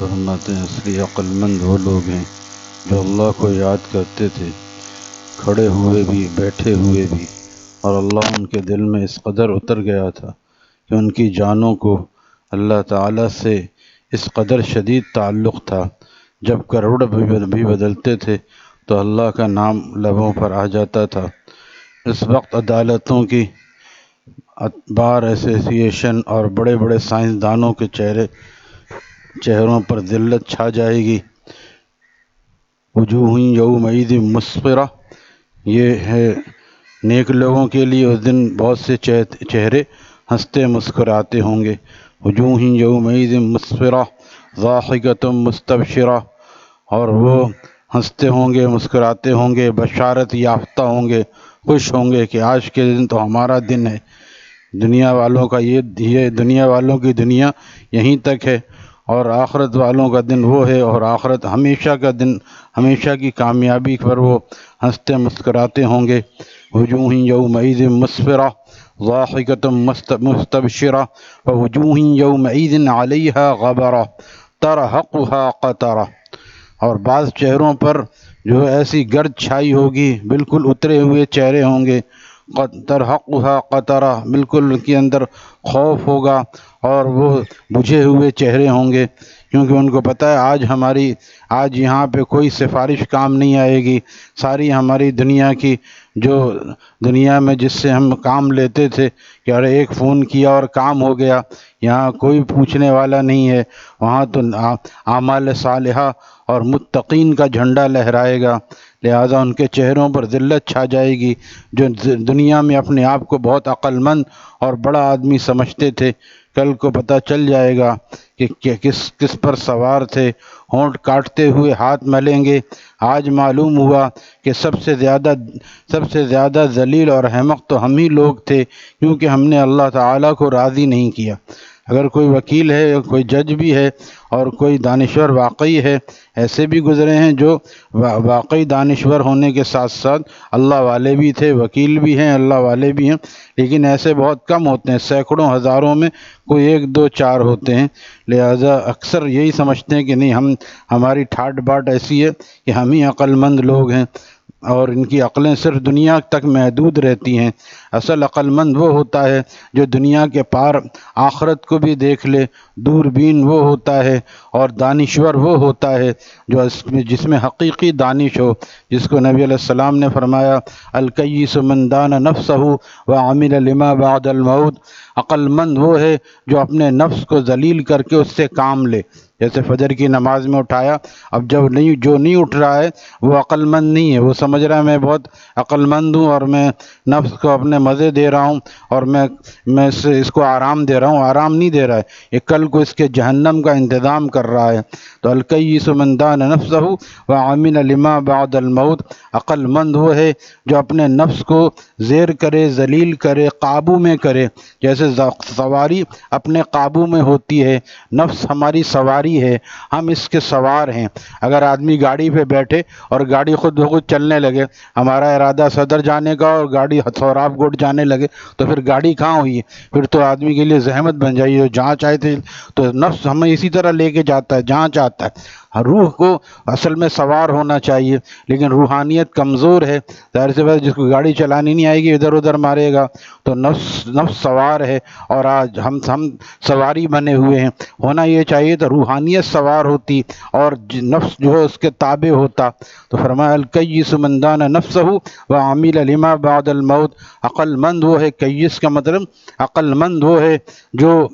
فرماتے ہیں اصلی عقل مند وہ لوگ ہیں جو اللہ کو یاد کرتے تھے، کھڑے ہوئے بھی بیٹھے ہوئے بھی، اور اللہ ان کے دل میں اس قدر اتر گیا تھا کہ ان کی جانوں کو اللہ تعالیٰ سے اس قدر شدید تعلق تھا، جب کروڑ بھی بدلتے تھے تو اللہ کا نام لبوں پر آ جاتا تھا۔ اس وقت عدالتوں کی بار ایسوسی ایشن اور بڑے بڑے سائنسدانوں کے چہروں پر ذلت چھا جائے گی۔ وجوہ یومئذ مسفرہ، یہ ہے نیک لوگوں کے لیے اس دن بہت سے چہرے ہنستے مسکراتے ہوں گے۔ وجوہ یومئذ مسفرہ ضاحکۃ مستبشرہ، اور وہ ہنستے ہوں گے، مسکراتے ہوں گے، بشارت یافتہ ہوں گے، خوش ہوں گے کہ آج کے دن تو ہمارا دن ہے۔ دنیا والوں کا یہ دنیا والوں کی دنیا یہیں تک ہے، اور آخرت والوں کا دن وہ ہے، اور آخرت ہمیشہ کا دن، ہمیشہ کی کامیابی پر وہ ہنستے مسکراتے ہوں گے۔ وجوہ یومئذ مسفرہ ضاحکۃ مستبشرہ ووجوہ یومئذ علیہا غبرہ ترہقہا قطرہ، اور بعض چہروں پر جو ایسی گرد چھائی ہوگی، بالکل اترے ہوئے چہرے ہوں گے، ترہقہا قطرہ، بالکل ان کے اندر خوف ہوگا، اور وہ بجھے ہوئے چہرے ہوں گے، کیونکہ ان کو پتہ ہے آج یہاں پہ کوئی سفارش کام نہیں آئے گی۔ ساری ہماری دنیا کی، جو دنیا میں جس سے ہم کام لیتے تھے کہ ارے ایک فون کیا اور کام ہو گیا، یہاں کوئی پوچھنے والا نہیں ہے۔ وہاں تو اعمال صالحہ اور متقین کا جھنڈا لہرائے گا، لہذا ان کے چہروں پر ذلت چھا جائے گی۔ جو دنیا میں اپنے آپ کو بہت عقل مند اور بڑا آدمی سمجھتے تھے، کل کو پتہ چل جائے گا کہ کس پر سوار تھے، ہونٹ کاٹتے ہوئے ہاتھ ملیں گے۔ آج معلوم ہوا کہ سب سے زیادہ ذلیل اور احمق تو ہم ہی لوگ تھے، کیونکہ ہم نے اللہ تعالیٰ کو راضی نہیں کیا۔ اگر کوئی وکیل ہے، کوئی جج بھی ہے، اور کوئی دانشور واقعی ہے، ایسے بھی گزرے ہیں جو واقعی دانشور ہونے کے ساتھ ساتھ اللہ والے بھی تھے، وکیل بھی ہیں، اللہ والے بھی ہیں، لیکن ایسے بہت کم ہوتے ہیں، سینکڑوں ہزاروں میں کوئی ایک دو چار ہوتے ہیں۔ لہذا اکثر یہی سمجھتے ہیں کہ نہیں، ہماری ٹھاٹ باٹ ایسی ہے کہ ہم ہی عقل مند لوگ ہیں، اور ان کی عقلیں صرف دنیا تک محدود رہتی ہیں۔ اصل عقل مند وہ ہوتا ہے جو دنیا کے پار آخرت کو بھی دیکھ لے، دوربین وہ ہوتا ہے، اور دانشور وہ ہوتا ہے جس میں حقیقی دانش ہو، جس کو نبی علیہ السلام نے فرمایا الکیس من دان نفسہ وعمل لما بعد الموت۔ عقل مند وہ ہے جو اپنے نفس کو ذلیل کر کے اس سے کام لے۔ جیسے فجر کی نماز میں اٹھایا، اب جو نہیں اٹھ رہا ہے وہ عقل مند نہیں ہے، وہ سمجھ رہا ہے میں بہت عقل مند ہوں اور میں نفس کو اپنے مزے دے رہا ہوں، اور میں اس کو آرام دے رہا ہوں۔ آرام نہیں دے رہا ہے، یہ کل کو اس کے جہنم کا انتظام کر رہا ہے۔ تو الکیس من دان نفسہ وعمل لما بعد الموت، عقل مند وہ ہے جو اپنے نفس کو زیر کرے، ذلیل کرے، قابو میں کرے۔ جیسے سواری اپنے قابو میں ہوتی ہے، نفس ہماری سواری ہے، ہم اس کے سوار ہیں۔ اگر آدمی گاڑی پہ بیٹھے اور گاڑی خود بخود چلنے لگے، ہمارا ارادہ صدر جانے کا اور گاڑی سوراب گوٹ جانے لگے، تو پھر گاڑی کہاں ہوئی ہے؟ پھر تو آدمی کے لیے زحمت بن جائے، جہاں چاہتے۔ تو نفس ہمیں اسی طرح لے کے جاتا ہے جہاں چاہتا ہے۔ روح کو اصل میں سوار ہونا چاہیے، لیکن روحانیت کمزور ہے، ظاہر سی بات، جس کو گاڑی چلانی نہیں آئے گی ادھر ادھر مارے گا۔ تو نفس سوار ہے، اور آج ہم سواری بنے ہوئے ہیں۔ ہونا یہ چاہیے تو روحانیت سوار ہوتی اور نفس جو ہے اس کے تابع ہوتا۔ تو فرمایا الکیس من دان نفسہ وعمل لما بعد الموت، عقل مند وہ ہے، کیس کا مطلب عقل مند وہ ہے جو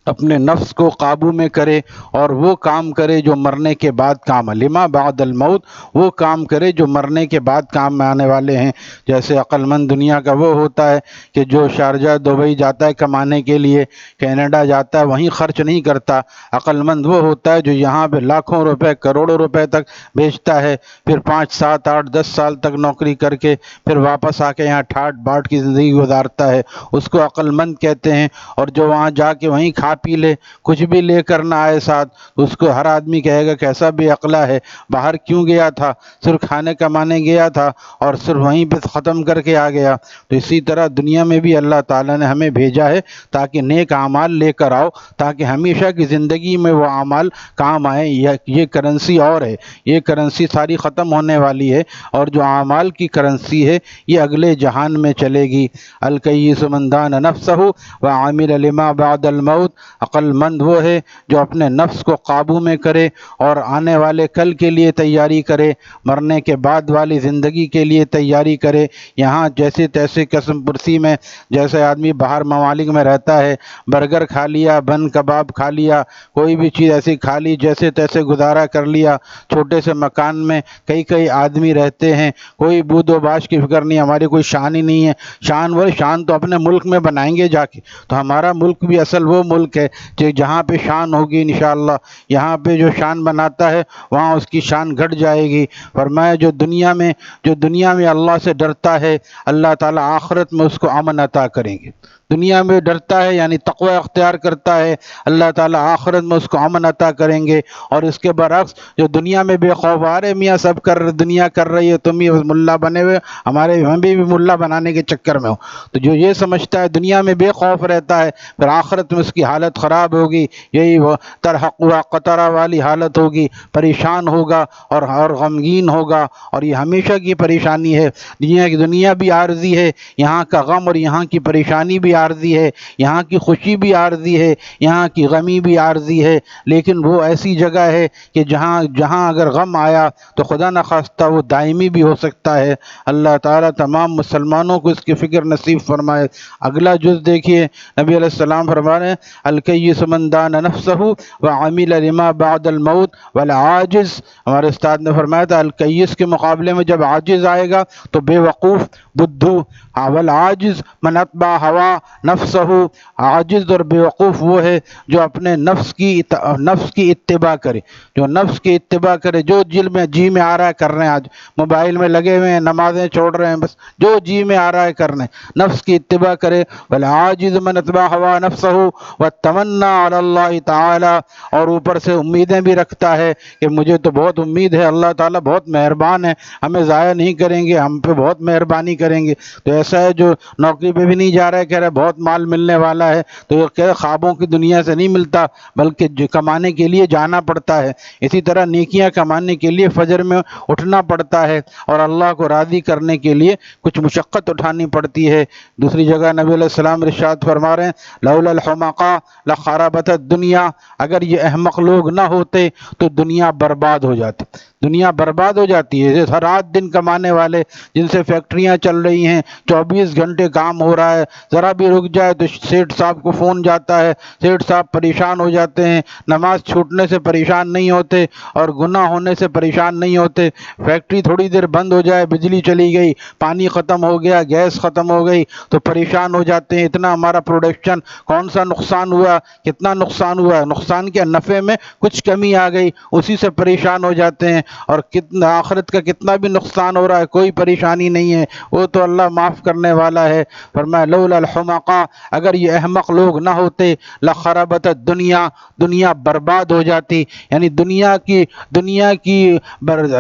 اپنے نفس کو قابو میں کرے اور وہ کام کرے جو مرنے کے بعد کام ہے۔ لما بعد الموت، وہ کام کرے جو مرنے کے بعد کام میں آنے والے ہیں۔ جیسے عقل مند دنیا کا وہ ہوتا ہے کہ جو شارجہ دبئی جاتا ہے کمانے کے لیے، کینیڈا جاتا ہے، وہیں خرچ نہیں کرتا۔ عقل مند وہ ہوتا ہے جو یہاں پہ لاکھوں روپے، کروڑوں روپے تک بیچتا ہے، پھر 5 7 8 10 سال تک نوکری کر کے پھر واپس آ کے یہاں ٹھاٹ باٹ کی زندگی گزارتا ہے، اس کو عقل مند کہتے ہیں۔ اور جو وہاں جا کے وہیں کھا پی لے، کچھ بھی لے کر نہ آئے ساتھ، اس کو ہر آدمی کہے گا کیسا بے عقلا ہے، باہر کیوں گیا تھا، صرف کھانے کمانے گیا تھا اور صرف وہیں پہ ختم کر کے آ گیا۔ تو اسی طرح دنیا میں بھی اللہ تعالیٰ نے ہمیں بھیجا ہے تاکہ نیک اعمال لے کر آؤ، تاکہ ہمیشہ کی زندگی میں وہ اعمال کام آئیں۔ یہ کرنسی اور ہے، یہ کرنسی ساری ختم ہونے والی ہے، اور جو اعمال کی کرنسی ہے یہ اگلے جہان میں چلے گی۔ الکیس من دان نفسہ وعمل لما بعد الموت، عقل مند وہ ہے جو اپنے نفس کو قابو میں کرے اور آنے والے کل کے لیے تیاری کرے، مرنے کے بعد والی زندگی کے لیے تیاری کرے۔ یہاں جیسے تیسے قسم پرسی میں جیسے آدمی باہر ممالک میں رہتا ہے، برگر کھا لیا، بن کباب کھا لیا، کوئی بھی چیز ایسی کھا لی، جیسے تیسے گزارا کر لیا، چھوٹے سے مکان میں کئی آدمی رہتے ہیں، کوئی بود و باش کی فکر نہیں، ہماری کوئی شان ہی نہیں ہے۔ شان تو اپنے ملک میں بنائیں گے جا کے، تو ہمارا ملک بھی اصل وہ ملک ہے کہ جہاں پہ شان ہوگی انشاءاللہ۔ یہاں پہ جو شان بناتا ہے وہاں اس کی شان گھٹ جائے گی۔ فرمایا جو دنیا میں اللہ سے ڈرتا ہے، اللہ تعالیٰ آخرت میں اس کو امن عطا کریں گے۔ دنیا میں ڈرتا ہے یعنی تقوی اختیار کرتا ہے، اللہ تعالیٰ آخرت میں اس کو امن عطا کریں گے۔ اور اس کے برعکس جو دنیا میں بے خوف، آرے میاں سب دنیا کر رہی ہے، تم ہی ملا بنے ہوئے، ہم بھی ملا بنانے کے چکر میں ہو، تو جو یہ سمجھتا ہے دنیا میں بے خوف رہتا ہے، پھر آخرت میں اس کی حالت خراب ہوگی، یہی وہ ترحقها قطرہ والی حالت ہوگی، پریشان ہوگا اور غمگین ہوگا، اور یہ ہمیشہ کی پریشانی ہے۔ دنیا بھی عارضی ہے، یہاں کا غم اور یہاں کی پریشانی بھی عارضی ہے، یہاں کی خوشی بھی عارضی ہے، یہاں کی غمی بھی عارضی ہے، لیکن وہ ایسی جگہ ہے کہ جہاں اگر غم آیا تو خدا نخواستہ وہ دائمی بھی ہو سکتا ہے۔ اللہ تعالیٰ تمام مسلمانوں کو اس کی فکر نصیب فرمائے۔ اگلا جز دیکھیے، نبی علیہ السلام فرما رہے ہیں الکیس من دان نفسہ وعمل لما بعد الموت والعاجز، ہمارے استاد نے فرمایا تھا الکیس کے مقابلے میں جب عاجز آئے گا تو بے وقوف بدھو، والعاجز من اتبع ہوا نفسہ، عاجز اور بے وقوف وہ ہے جو اپنے نفس کی اتباع کرے، جو نفس کی اتباع کرے، جو جی میں آ رہا ہے کر رہے ہیں، آج موبائل میں لگے ہوئے ہیں، نمازیں چھوڑ رہے ہیں، بس جو جی میں آ رہا ہے کر رہے ہیں، نفس کی اتباع کرے۔ والعاجز من اتبع ہوا نفسہ وتمنى علی اللہ تعالی، اور اوپر سے امیدیں بھی رکھتا ہے کہ مجھے تو بہت امید ہے، اللہ تعالیٰ بہت مہربان ہے، ہمیں ضائع نہیں کریں گے، ہم پہ بہت مہربانی کریں گے۔ تو ایسا ہے جو نوکری پہ بھی نہیں جا رہا ہے، کہہ رہا ہے بہت مال ملنے والا ہے، تو یہ کہ خوابوں کی دنیا سے نہیں ملتا، بلکہ کمانے کے لیے جانا پڑتا ہے۔ اسی طرح نیکیاں کمانے کے لیے فجر میں اٹھنا پڑتا ہے، اور اللہ کو راضی کرنے کے لیے کچھ مشقت اٹھانی پڑتی ہے۔ دوسری جگہ نبی علیہ السلام ارشاد فرما رہے ہیں لولا الحمقاء لخربت الدنیا، اگر یہ احمق لوگ نہ ہوتے تو دنیا برباد ہو جاتی، دنیا برباد ہو جاتی ہے۔ ہر رات دن کمانے والے جن سے فیکٹریاں چل رہی ہیں، 24 گھنٹے کام ہو رہا ہے، ذرا بھی رک جائے تو سیٹھ صاحب کو فون جاتا ہے، سیٹھ صاحب پریشان ہو جاتے ہیں، نماز چھوٹنے سے پریشان نہیں ہوتے اور گناہ ہونے سے پریشان نہیں ہوتے۔ فیکٹری تھوڑی دیر بند ہو جائے، بجلی چلی گئی، پانی ختم ہو گیا، گیس ختم ہو گئی تو پریشان ہو جاتے ہیں، اتنا ہمارا پروڈکشن کون سا نقصان ہوا، کتنا نقصان ہوا، نقصان کیا نفع میں کچھ کمی آ گئی، اسی سے پریشان ہو جاتے ہیں۔ اور کتنا آخرت کا کتنا بھی نقصان ہو رہا ہے کوئی پریشانی نہیں ہے، وہ تو اللہ معاف کرنے والا ہے۔ فرمایا لولا الحمقاء، اگر یہ احمق لوگ نہ ہوتے لخربت الدنیا، دنیا برباد ہو جاتی، یعنی دنیا کی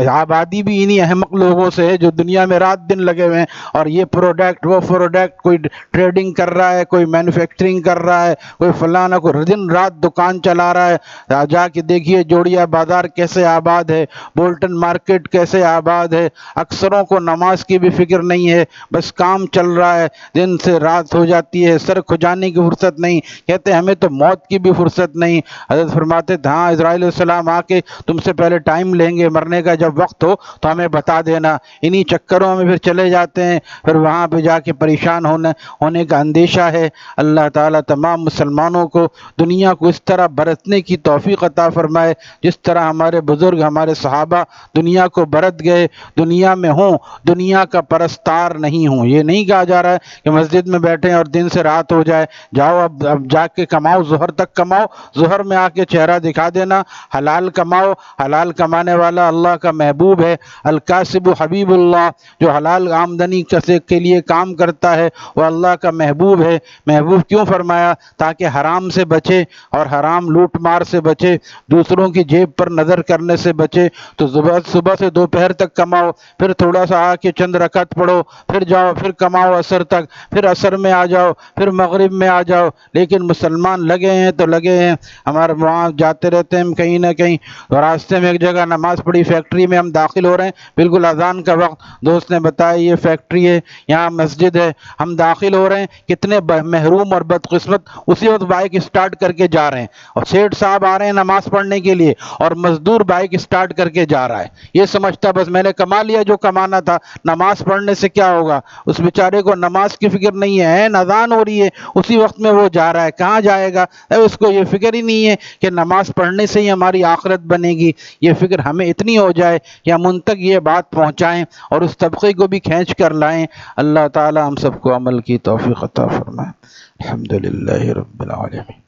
آبادی بھی انہی احمق لوگوں سے ہے جو دنیا میں رات دن لگے ہوئے ہیں، اور یہ پروڈکٹ وہ پروڈکٹ، کوئی ٹریڈنگ کر رہا ہے، کوئی مینوفیکچرنگ کر رہا ہے، کوئی فلانا، کوئی دن رات دکان چلا رہا ہے۔ جا کے دیکھیے جوڑیا بازار کیسے آباد ہے، بولٹن مارکیٹ کیسے آباد ہے، اکثروں کو نماز کی بھی فکر نہیں ہے، بس کام چل رہا ہے، دن سے رات ہو جاتی ہے، سر کھجانے کی فرصت نہیں، کہتے ہیں ہمیں تو موت کی بھی فرصت نہیں۔ حضرت فرماتے تھے ہاں اسرائیل علیہ السلام آ کے تم سے پہلے ٹائم لیں گے، مرنے کا جب وقت ہو تو ہمیں بتا دینا۔ انہی چکروں میں پھر چلے جاتے ہیں، پھر وہاں پہ جا کے پریشان ہونے کا اندیشہ ہے۔ اللہ تعالیٰ تمام مسلمانوں کو دنیا کو اس طرح برتنے کی توفیق عطا فرمائے جس طرح ہمارے بزرگ، ہمارے صحابہ صحابہ دنیا کو برت گئے، دنیا میں ہوں، دنیا کا پرستار نہیں ہوں۔ یہ نہیں کہا جا رہا ہے کہ مسجد میں بیٹھیں اور دن سے رات ہو جائے، جاؤ اب جا کے کماؤ، ظہر تک کماؤ، ظہر میں آ کے چہرہ دکھا دینا، حلال کماؤ۔ حلال کمانے والا اللہ کا محبوب ہے، الکاسب حبیب اللہ، جو حلال آمدنی کے لیے کام کرتا ہے وہ اللہ کا محبوب ہے۔ محبوب کیوں فرمایا؟ تاکہ حرام سے بچے اور حرام لوٹ مار سے بچے، دوسروں کی جیب پر نظر کرنے سے بچے۔ تو صبح سے دوپہر تک کماؤ، پھر تھوڑا سا آ کے چند رکعت پڑھو، پھر جاؤ، پھر کماؤ عصر تک، پھر عصر میں آ جاؤ، پھر مغرب میں آ جاؤ۔ لیکن مسلمان لگے ہیں تو لگے ہیں، ہمارے وہاں جاتے رہتے ہیں کہیں نہ کہیں، راستے میں ایک جگہ نماز پڑھی، فیکٹری میں ہم داخل ہو رہے ہیں، بالکل اذان کا وقت، دوست نے بتایا یہ فیکٹری ہے، یہاں مسجد ہے، ہم داخل ہو رہے ہیں، کتنے محروم اور بدقسمت اسی وقت بائک اسٹارٹ کر کے جا رہے ہیں، اور سیٹھ صاحب آ رہے ہیں نماز پڑھنے کے لیے اور مزدور بائک اسٹارٹ کر کے جا رہا ہے، یہ سمجھتا بس میں نے کما لیا جو کمانا تھا، نماز پڑھنے سے کیا ہوگا؟ اس بیچارے کو نماز کی فکر نہیں ہے، اذان ہو رہی ہے، اسی وقت میں وہ جا رہا ہے، کہاں جائے گا؟ اس کو یہ فکر ہی نہیں ہے کہ نماز پڑھنے سے ہی ہماری آخرت بنے گی۔ یہ فکر ہمیں اتنی ہو جائے کہ ہم ان تک یہ بات پہنچائیں اور اس طبقے کو بھی کھینچ کر لائیں۔ اللہ تعالی ہم سب کو عمل کی توفیق عطا فرمائے۔ الحمدللہ رب العالمین،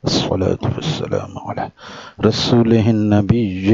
والصلاة والسلام علی رسولہ النبی